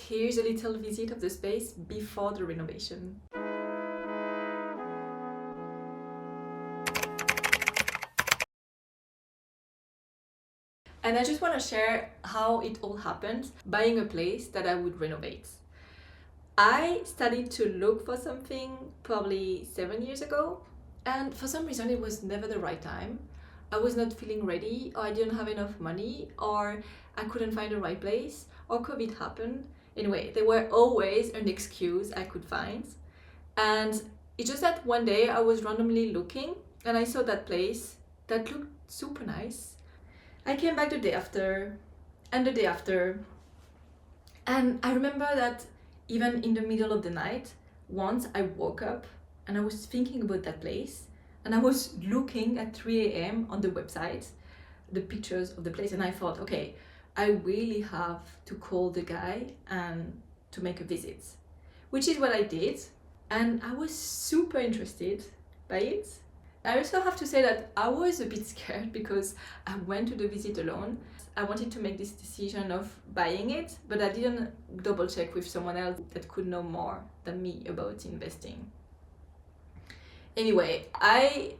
here's a little visit of the space before the renovation. And I just want to share how it all happened, buying a place that I would renovate. I started to look for something probably 7 years ago, and for some reason it was never the right time. I was not feeling ready, or I didn't have enough money, or I couldn't find the right place, or COVID happened. Anyway, there were always an excuse I could find. And it's just that one day I was randomly looking and I saw that place that looked super nice. I came back the day after and the day after, and I remember that even in the middle of the night, once I woke up and I was thinking about that place, and I was looking at 3 a.m. on the website, the pictures of the place, and I thought, okay, I really have to call the guy and to make a visit, which is what I did, and I was super interested by it. I also have to say that I was a bit scared because I went to the visit alone. I wanted to make this decision of buying it, but I didn't double check with someone else that could know more than me about investing. Anyway, I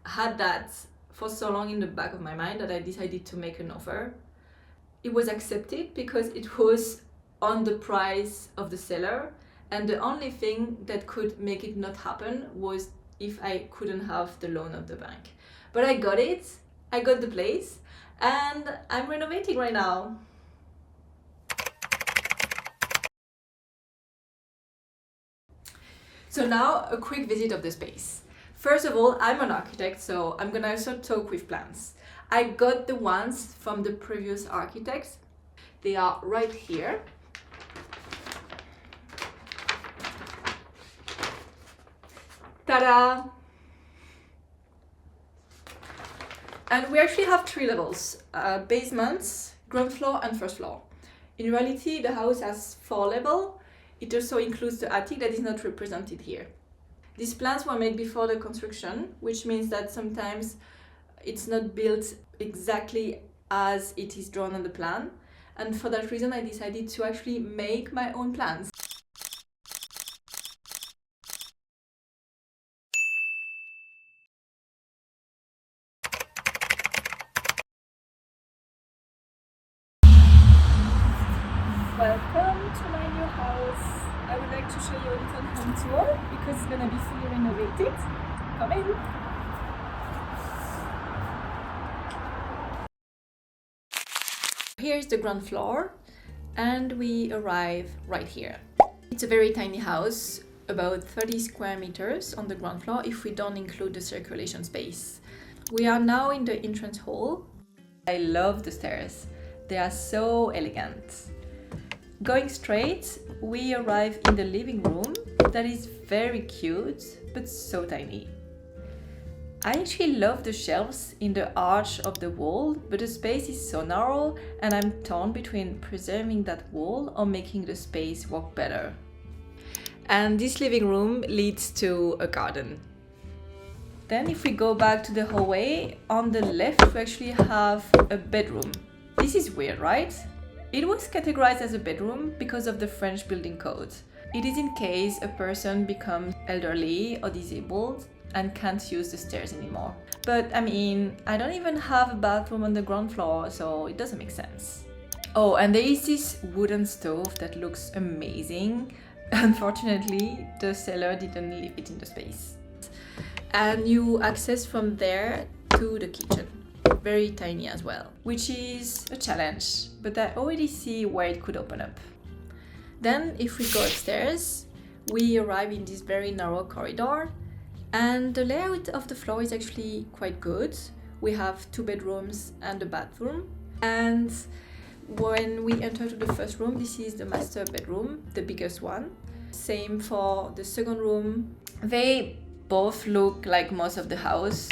had that for so long in the back of my mind that I decided to make an offer. It was accepted because it was on the price of the seller, and the only thing that could make it not happen was if I couldn't have the loan of the bank. But I got it, I got the place, and I'm renovating right now. So now a quick visit of the space. First of all, I'm an architect, so I'm gonna also talk with plans. I got the ones from the previous architects. They are right here. Ta-da! And we actually have 3 levels, basements, ground floor and first floor. In reality, the house has 4 levels. It also includes the attic that is not represented here. These plans were made before the construction, which means that sometimes it's not built exactly as it is drawn on the plan. And for that reason, I decided to actually make my own plans. Welcome to my new house. I would like to show you a little home tour because it's gonna be fully renovated. Come in. Here's the ground floor, and we arrive right here. It's a very tiny house, about 30 square meters on the ground floor if we don't include the circulation space. We are now in the entrance hall. I love the stairs. They are so elegant. Going straight, we arrive in the living room that is very cute, but so tiny. I actually love the shelves in the arch of the wall, but the space is so narrow and I'm torn between preserving that wall or making the space work better. And this living room leads to a garden. Then if we go back to the hallway, on the left we actually have a bedroom. This is weird, right? It was categorized as a bedroom because of the French building code. It is in case a person becomes elderly or disabled and can't use the stairs anymore. But I mean, I don't even have a bathroom on the ground floor, so it doesn't make sense. Oh, and there is this wooden stove that looks amazing. Unfortunately, the seller didn't leave it in the space. And you access from there to the kitchen. Very tiny as well, which is a challenge, but I already see where it could open up. Then if we go upstairs, we arrive in this very narrow corridor, and the layout of the floor is actually quite good. We have 2 bedrooms and a bathroom, and when we enter to the first room, this is the master bedroom, the biggest one. Same for the second room. They both look like most of the house,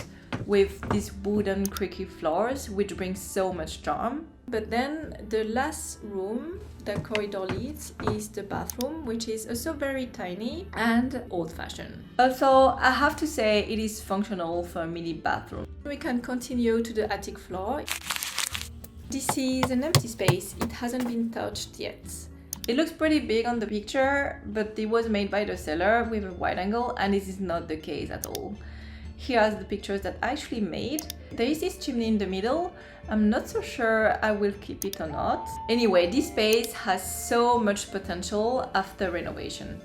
with these wooden creaky floors, which brings so much charm. But then the last room the corridor leads is the bathroom, which is also very tiny and old-fashioned. Also, I have to say it is functional for a mini bathroom. We can continue to the attic floor. This is an empty space, it hasn't been touched yet. It looks pretty big on the picture, but it was made by the seller with a wide angle, and this is not the case at all. Here are the pictures that I actually made. There is this chimney in the middle. I'm not so sure I will keep it or not. Anyway, this space has so much potential after renovation.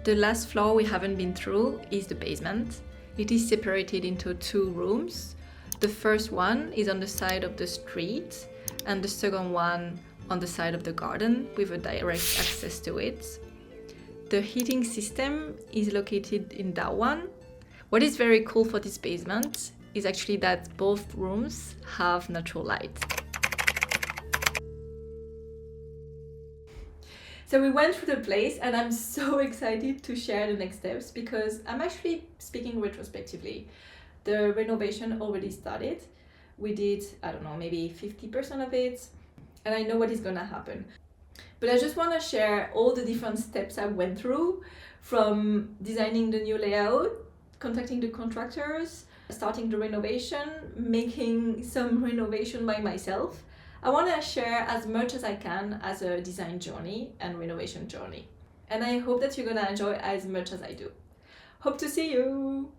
The last floor we haven't been through is the basement. It is separated into 2 rooms. The first one is on the side of the street, and the second one on the side of the garden with a direct access to it. The heating system is located in that one. What is very cool for this basement is actually that both rooms have natural light. So we went through the place, and I'm so excited to share the next steps because I'm actually speaking retrospectively. The renovation already started. We did, I don't know, maybe 50% of it, and I know what is gonna happen. But I just wanna share all the different steps I went through, from designing the new layout, contacting the contractors, starting the renovation, making some renovation by myself. I want to share as much as I can as a design journey and renovation journey. And I hope that you're gonna enjoy as much as I do. Hope to see you!